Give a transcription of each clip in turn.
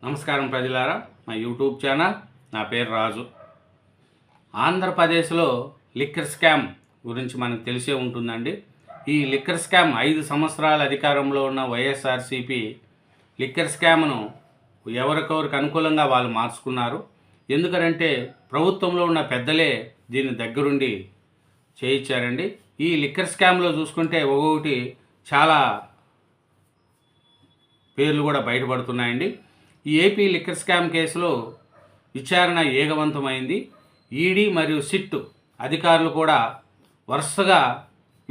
నమస్కారం ప్రజలారా, మా యూట్యూబ్ ఛానల్. నా పేరు రాజు. ఆంధ్రప్రదేశ్లో లిక్కర్ స్కామ్ గురించి మనకు తెలిసే ఉంటుందండి. ఈ లిక్కర్ స్కామ్ 5 సంవత్సరాల అధికారంలో ఉన్న వైఎస్ఆర్సీపీ లిక్కర్ స్కామ్ను ఎవరికొవరికి అనుకూలంగా వాళ్ళు మార్చుకున్నారు. ఎందుకంటే ప్రభుత్వంలో ఉన్న పెద్దలే దీన్ని దగ్గరుండి చేయించారండి. ఈ లిక్కర్ స్కామ్లో చూసుకుంటే ఒక్కొక్కటి చాలా పేర్లు కూడా బయటపడుతున్నాయండి. ఈ ఏపీ లిక్కర్ స్కామ్ కేసులో విచారణ ఏగవంతమైంది. ఈడీ మరియు సిట్ అధికారులు కూడా వరుసగా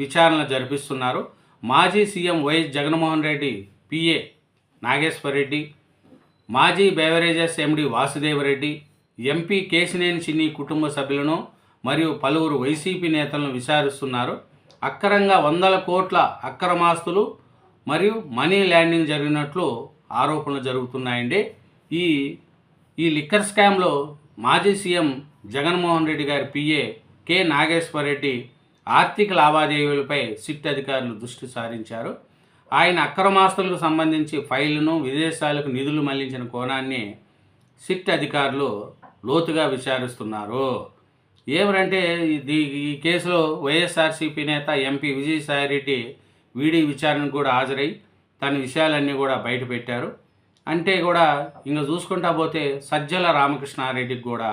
విచారణ జరిపిస్తున్నారు. మాజీ CM YS Jaganmohan Reddy PA Nageshwar Reddy, మాజీ beverages MD Vasudevareddy, MP Kesineni Chinni కుటుంబ సభ్యులను మరియు పలువురు వైసీపీ నేతలను విచారిస్తున్నారు. అక్రమంగా వందల కోట్ల అక్రమాస్తులు మరియు మనీ ల్యాండింగ్ జరిగినట్లు ఆరోపణలు జరుగుతున్నాయండి. ఈ లిక్కర్ స్కామ్లో మాజీ సీఎం జగన్మోహన్ రెడ్డి గారి పిఏ కె నాగేశ్వర్ రెడ్డి ఆర్థిక లావాదేవీలపై సిట్ అధికారులు దృష్టి సారించారు. ఆయన అక్రమాస్తులకు సంబంధించి ఫైళ్లను, విదేశాలకు నిధులు మళ్లించిన కోణాన్ని సిట్ అధికారులు లోతుగా విచారిస్తున్నారు. ఏమంటే ఈ కేసులో వైఎస్ఆర్సీపీ నేత ఎంపీ విజయసాయిరెడ్డి వీడి విచారణకు కూడా హాజరై తన విషయాలన్నీ కూడా బయటపెట్టారు. అంటే కూడా ఇంకా చూసుకుంటా పోతే సజ్జల రామకృష్ణారెడ్డికి కూడా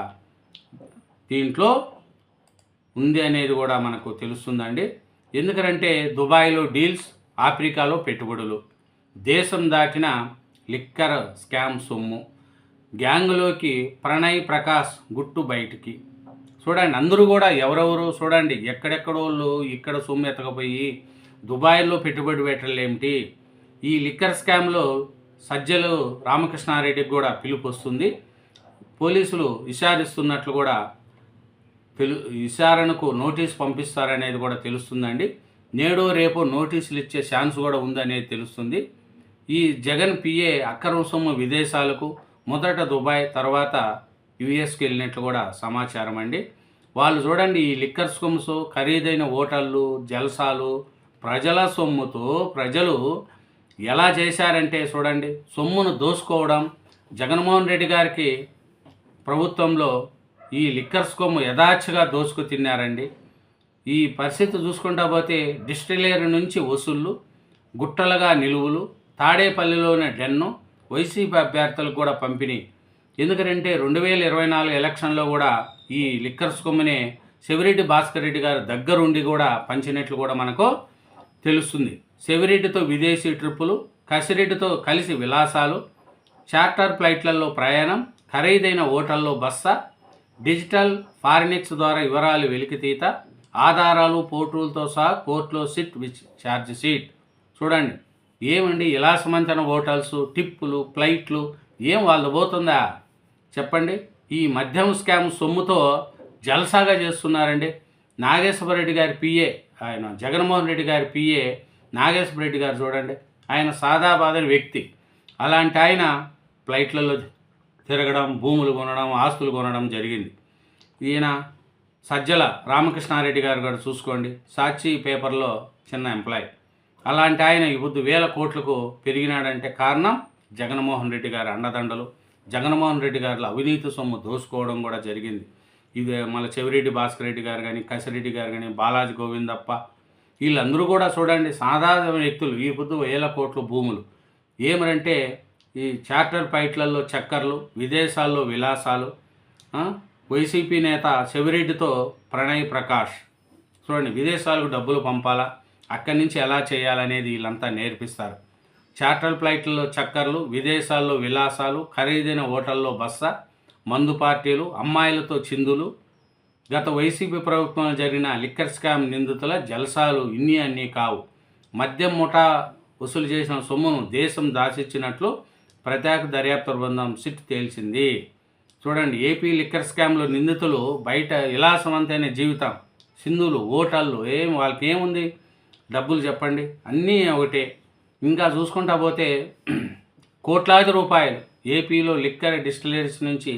దీంట్లో ఉంది అనేది కూడా మనకు తెలుస్తుందండి. ఎందుకంటే దుబాయ్లో డీల్స్, ఆఫ్రికాలో పెట్టుబడులు, దేశం దాటిన లిక్కర్ స్కామ్ సొమ్ము, గ్యాంగులోకి ప్రణయ్ ప్రకాష్ గుట్టు బయటికి. చూడండి, అందరూ కూడా ఎవరెవరు చూడండి, ఎక్కడెక్కడోళ్ళు ఇక్కడ సొమ్ము ఎత్తకపోయి దుబాయ్లో పెట్టుబడి పెట్టలేమిటి. ఈ లిక్కర్ స్కామ్లో సజ్జలు రామకృష్ణారెడ్డికి కూడా పిలుపు వస్తుంది. పోలీసులు విచారిస్తున్నట్లు కూడా విచారణకు నోటీస్ పంపిస్తారనేది కూడా తెలుస్తుందండి. నేడో రేపో నోటీసులు ఇచ్చే ఛాన్స్ కూడా ఉందనేది తెలుస్తుంది. ఈ జగన్ పిఏ అక్రమ సొమ్ము విదేశాలకు, మొదట దుబాయ్, తర్వాత యుఎస్కి వెళ్ళినట్లు కూడా సమాచారం అండి. వాళ్ళు చూడండి, ఈ లిక్కర్ స్కమ్స్, ఖరీదైన హోటళ్ళు, జల్సాలు, ప్రజల సొమ్ముతో ప్రజలు ఎలా చేశారంటే చూడండి, సొమ్మును దోసుకోవడం. జగన్మోహన్ రెడ్డి గారికి ప్రభుత్వంలో ఈ లిక్కర్ స్కమ్ యథాచ్ఛగా దోచుకు తిన్నారండి. ఈ పరిస్థితి చూసుకుంటా పోతే డిస్టిలరీ నుంచి వసూళ్ళు, గుట్టలుగా నిలువులు, తాడేపల్లిలోని డెన్ను, వైసీపీ అభ్యర్థులకు కూడా పంపిణీ. ఎందుకంటే 2024 ఎలక్షన్లో కూడా ఈ లిక్కర్ స్కమ్నే సెవిరెడ్డి భాస్కర్ రెడ్డి గారు దగ్గరుండి కూడా పంచినట్లు కూడా మనకు తెలుస్తుంది. సెవిరెడ్డితో విదేశీ ట్రిప్పులు, కసిరెడ్డితో కలిసి విలాసాలు, చార్టర్ ఫ్లైట్లలో ప్రయాణం, ఖరీదైన హోటల్లో బస, డిజిటల్ ఫారెనిక్స్ ద్వారా వివరాలు వెలికితీత, ఆధారాలు, ఫోటోలతో సహా కోర్టులో సిట్ ఛార్జ్ షీట్. చూడండి, ఏమండి విలాసవంతమైన హోటల్స్, టిప్పులు, ఫ్లైట్లు ఏం వాళ్ళు పోతుందా చెప్పండి. ఈ మద్యం స్కామ్ సొమ్ముతో జల్సాగా చేస్తున్నారండి. నాగేశ్వర రెడ్డి గారి పిఏ, ఆయన జగన్మోహన్ రెడ్డి గారి పిఏ నాగేశ్వర రెడ్డి గారు చూడండి, ఆయన సాదాబాదని వ్యక్తి. అలాంటి ఆయన ఫ్లైట్లలో తిరగడం, భూములు కొనడం, ఆస్తులు కొనడం జరిగింది. ఈయన సజ్జల రామకృష్ణారెడ్డి గారు కూడా చూసుకోండి, సాక్షి పేపర్లో చిన్న ఎంప్లాయ్. అలాంటి ఆయన ఇప్పుడు 1000 కోట్లకు పెరిగినాడంటే కారణం జగన్మోహన్ రెడ్డి గారి అండదండలు, జగన్మోహన్ రెడ్డి గారిలో అవినీతి సొమ్ము దోసుకోవడం కూడా జరిగింది. ఇది మళ్ళీ చెవిరెడ్డి భాస్కర్ రెడ్డి గారు కానీ, కసిరెడ్డి గారు కానీ, బాలాజీ గోవిందప్ప, వీళ్ళందరూ కూడా చూడండి సాధారణ వ్యక్తులు. ఈ పొద్దు 1000 కోట్ల భూములు. ఏమంటే ఈ చార్టర్ ఫ్లైట్లలో చక్కర్లు, విదేశాల్లో విలాసాలు, వైసీపీ నేత చెవిరెడ్డితో ప్రణయ్ ప్రకాష్. చూడండి, విదేశాలకు డబ్బులు పంపాలా, అక్కడి నుంచి ఎలా చేయాలనేది వీళ్ళంతా నేర్పిస్తారు. చార్టర్ ఫ్లైట్లలో చక్కర్లు, విదేశాల్లో విలాసాలు, ఖరీదైన హోటల్లో బస, మందు పార్టీలు, అమ్మాయిలతో చిందులు. గత వైసీపీ ప్రభుత్వంలో జరిగిన లిక్కర్ స్కామ్ నిందితుల జల్సాలు అన్నీ కావు. మద్యం ముఠా వసూలు చేసిన సొమ్మును దేశం దాచిచ్చినట్లు ప్రత్యేక దర్యాప్తు బృందం సిట్ తేల్చింది. చూడండి, ఏపీ లిక్కర్ స్కామ్లో నిందితులు బయట విలాసవంతమైన జీవితం, సింధులు, హోటళ్ళు, వాళ్ళకి ఏముంది డబ్బులు చెప్పండి, అన్నీ ఒకటే. ఇంకా చూసుకుంటా పోతే కోట్లాది రూపాయలు ఏపీలో లిక్కర్ డిస్టిలరీస్ నుంచి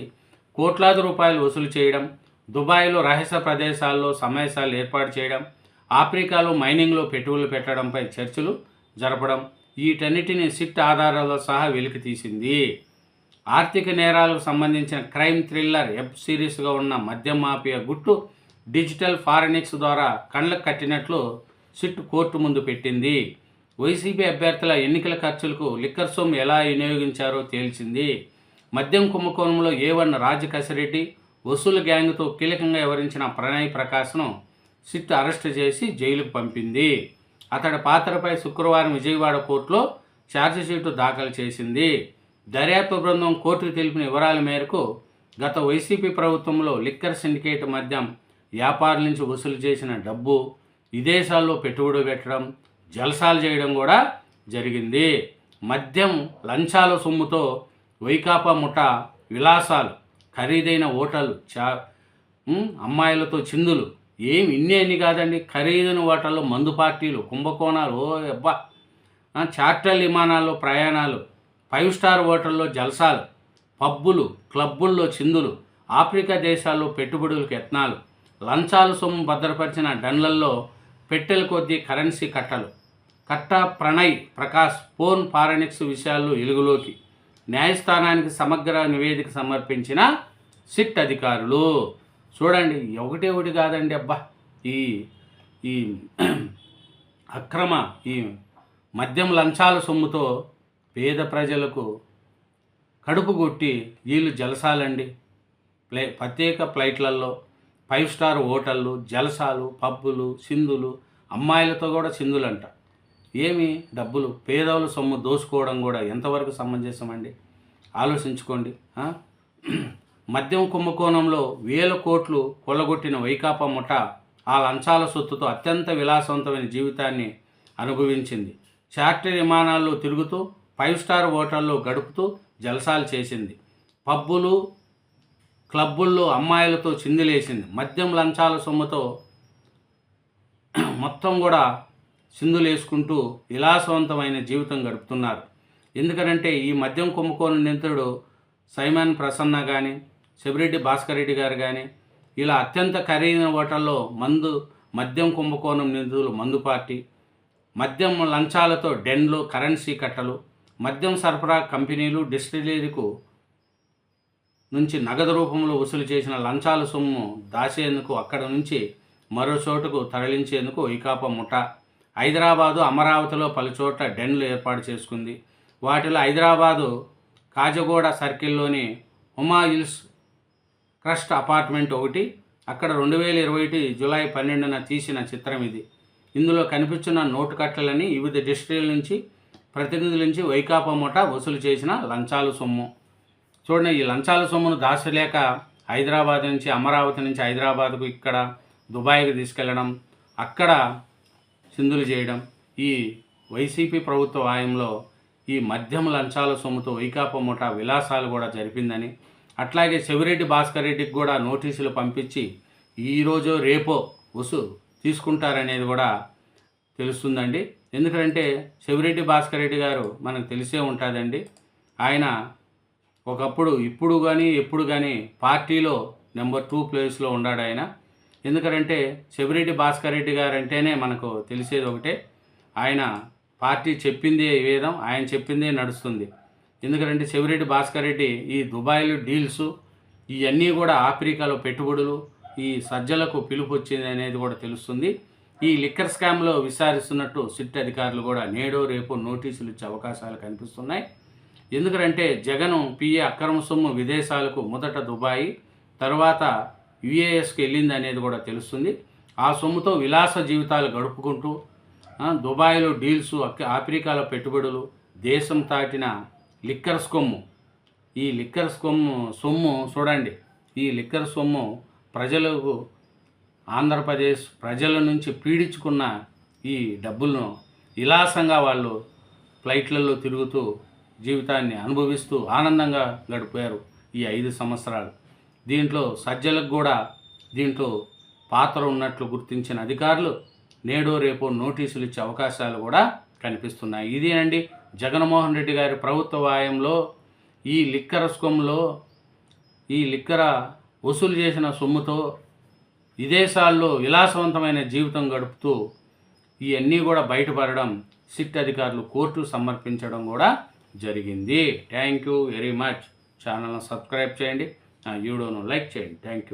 కోట్లాది రూపాయలు వసూలు చేయడం, దుబాయ్లో రహస్య ప్రదేశాల్లో సమావేశాలు ఏర్పాటు చేయడం, ఆఫ్రికాలో మైనింగ్లో పెట్టుబడులు పెట్టడంపై చర్చలు జరపడం, వీటన్నిటిని సిట్ ఆధారాలతో సహా వెలికి తీసింది. ఆర్థిక నేరాలకు సంబంధించిన క్రైమ్ థ్రిల్లర్ వెబ్ సిరీస్గా ఉన్న మద్యం మాఫియా గుట్టు డిజిటల్ ఫారెనిక్స్ ద్వారా కళ్ళకు కట్టినట్లు సిట్ కోర్టు ముందు పెట్టింది. వైసీపీ అభ్యర్థుల ఎన్నికల ఖర్చులకు లిక్కర్ సొమ్ము ఎలా వినియోగించారో తేల్చింది. మద్యం కుంభకోణంలో A1 రాజకసిరెడ్డి వసూలు గ్యాంగ్తో కీలకంగా వ్యవహరించిన ప్రణయ్ ప్రకాశ్ను సిట్ అరెస్టు చేసి జైలుకు పంపింది. అతడి పాత్రపై శుక్రవారం విజయవాడ కోర్టులో ఛార్జిషీటు దాఖలు చేసింది. దర్యాప్తు బృందం కోర్టుకు తెలిపిన వివరాల మేరకు గత వైసీపీ ప్రభుత్వంలో లిక్కర్ సిండికేట్ మద్యం వ్యాపారుల నుంచి వసూలు చేసిన డబ్బు విదేశాల్లో పెట్టుబడి పెట్టడం, జల్సాలు చేయడం కూడా జరిగింది. మద్యం లంచాల సొమ్ముతో వైకాపా ముఠా విలాసాలు, ఖరీదైన హోటళ్ళు, అమ్మాయిలతో చిందులు, ఏమి ఇన్ని కాదండి, ఖరీదైన హోటల్లో మందు పార్టీలు, కుంభకోణాలు, అబ్బా, చార్టర్ విమానాల్లో ప్రయాణాలు, 5 స్టార్ హోటల్లో జల్సాలు, పబ్బులు, క్లబ్బుల్లో చిందులు, ఆఫ్రికా దేశాల్లో పెట్టుబడులకు యత్నాలు, లంచాల సొమ్ము భద్రపరిచిన డన్లల్లో పెట్టెల కొద్దీ కరెన్సీ కట్టలు, ప్రణయ్ ప్రకాష్ ఫోన్ ఫారెనిక్స్ విషయాల్లో వెలుగులోకి న్యాయస్థానానికి సమగ్ర నివేదిక సమర్పించిన సిట్ అధికారులు. చూడండి, ఒకటి కాదండి, అబ్బా, ఈ ఈ అక్రమ ఈ మద్యం లంచాల సొమ్ముతో పేద ప్రజలకు కడుపు కొట్టి వీళ్ళు జలసాలండి. ప్రత్యేక ఫ్లైట్లలో 5 స్టార్ హోటళ్ళు, జలసాలు, పబ్బులు, సింధులు, అమ్మాయిలతో కూడా సింధులంట. ఏమి డబ్బులు, పేదవుల సొమ్ము దోసుకోవడం కూడా ఎంతవరకు సమంజసమండి? ఆలోచించుకోండి. మద్యం కుంభకోణంలో 1000 కోట్లు కొల్లగొట్టిన వైకాపా ముఠా ఆ లంచాల సొత్తుతో అత్యంత విలాసవంతమైన జీవితాన్ని అనుభవించింది. చార్టర్ విమానాల్లో తిరుగుతూ 5 స్టార్ హోటల్లో గడుపుతూ జలసాలు చేసింది. పబ్బులు, క్లబ్బుల్లో అమ్మాయిలతో చిందులేసింది. మద్యం లంచాల సొమ్ముతో మొత్తం కూడా సింధులేసుకుంటూ విలాసవంతమైన జీవితం గడుపుతున్నారు. ఎందుకనంటే ఈ మద్యం కుంభకోణం నిందితుడు సైమన్ ప్రసన్న కానీ, శబిరెడ్డి భాస్కర్ రెడ్డి గారు కానీ, ఇలా అత్యంత ఖరీదైన హోటల్లో మద్యం కుంభకోణం నిందితులు మందు పార్టీ, మద్యం లంచాలతో డెన్లు, కరెన్సీ కట్టలు, మద్యం సరఫరా కంపెనీలు, డిస్టిలరీకు నుంచి నగదు రూపంలో వసూలు చేసిన లంచాల సొమ్ము దాచేందుకు అక్కడ నుంచి మరో చోటుకు తరలించేందుకు వైకాపా ముఠా హైదరాబాదు, అమరావతిలో పలుచోట్ల డెన్లు ఏర్పాటు చేసుకుంది. వాటిలో హైదరాబాదు కాజగూడ సర్కిల్లోని హుమా హిల్స్ క్రస్ట్ అపార్ట్మెంట్ ఒకటి. అక్కడ 2021 జూలై 12న తీసిన చిత్రం ఇది. ఇందులో కనిపించిన నోటు కట్టలని వివిధ డిస్ట్రిక్ట్ల నుంచి ప్రతినిధుల నుంచి వైకాపా ముఠా వసూలు చేసిన లంచాల సొమ్ము. చూడండి, ఈ లంచాల సొమ్మును దాచలేక హైదరాబాద్ నుంచి, అమరావతి నుంచి హైదరాబాద్కు, ఇక్కడ దుబాయ్కి తీసుకెళ్లడం, అక్కడ సింధులు చేయడం. ఈ వైసీపీ ప్రభుత్వ హయాంలో ఈ మద్యం లంచాల సొమ్ముతో వైకాపా ముఠా విలాసాలు కూడా జరిపిందని, అట్లాగే శబిరెడ్డి భాస్కర్ రెడ్డికి కూడా నోటీసులు పంపించి ఈరోజో రేపో తీసుకుంటారనేది కూడా తెలుస్తుందండి. ఎందుకంటే శబిరెడ్డి భాస్కర్ రెడ్డి గారు మనకు తెలిసే ఉంటుందండి. ఆయన ఒకప్పుడు, ఇప్పుడు కానీ ఎప్పుడు కానీ పార్టీలో నెంబర్ 2 ప్లేస్లో ఉన్నాడు ఆయన. ఎందుకంటే శబిరెడ్డి భాస్కర్ రెడ్డి గారు అంటేనే మనకు తెలిసేది ఒకటే, ఆయన పార్టీ చెప్పిందే వేదం, ఆయన చెప్పిందే నడుస్తుంది. ఎందుకంటే శబిరెడ్డి భాస్కర్ రెడ్డి ఈ దుబాయ్లో డీల్స్ ఇవన్నీ కూడా ఆఫ్రికాలో పెట్టుబడులు, ఈ సజ్జలకు పిలుపు వచ్చింది అనేది కూడా తెలుస్తుంది. ఈ లిక్కర్ స్కామ్లో విచారిస్తున్నట్టు సిట్ అధికారులు కూడా నేడో రేపు నోటీసులు ఇచ్చే అవకాశాలు కనిపిస్తున్నాయి. ఎందుకంటే జగన్ పిఏ అక్రమ సొమ్ము విదేశాలకు మొదట దుబాయ్, తర్వాత యుఏఎస్కి వెళ్ళింది అనేది కూడా తెలుస్తుంది. ఆ సొమ్ముతో విలాస జీవితాలు గడుపుకుంటూ దుబాయ్లో డీల్స్, ఆఫ్రికాలో పెట్టుబడులు, దేశం తాటిన లిక్కర్ సొమ్ము, ఈ లిక్కర్ సొమ్ము చూడండి, ఈ లిక్కర్ సొమ్ము ప్రజలకు, ఆంధ్రప్రదేశ్ ప్రజల నుంచి పీడించుకున్న ఈ డబ్బులను విలాసంగా వాళ్ళు ఫ్లైట్లలో తిరుగుతూ జీవితాన్ని అనుభవిస్తూ ఆనందంగా గడిపారు ఈ 5 సంవత్సరాలు. దీంట్లో సజ్జలకు కూడా దీంట్లో పాత్ర ఉన్నట్లు గుర్తించిన అధికారులు నేడో రేపో నోటీసులు ఇచ్చే అవకాశాలు కూడా కనిపిస్తున్నాయి. ఇదేనండి జగన్మోహన్ రెడ్డి గారి ప్రభుత్వ హయాంలో ఈ లిక్కర్ స్కమ్లో, ఈ లిక్కర వసూలు చేసిన సొమ్ముతో విదేశాల్లో విలాసవంతమైన జీవితం గడుపుతూ ఇవన్నీ కూడా బయటపడడం, సిట్ అధికారులు కోర్టు సమర్పించడం కూడా జరిగింది. Thank you very much. ఛానల్ను సబ్స్క్రైబ్ చేయండి, వీడియోను లైక్ చేయండి. Thank you.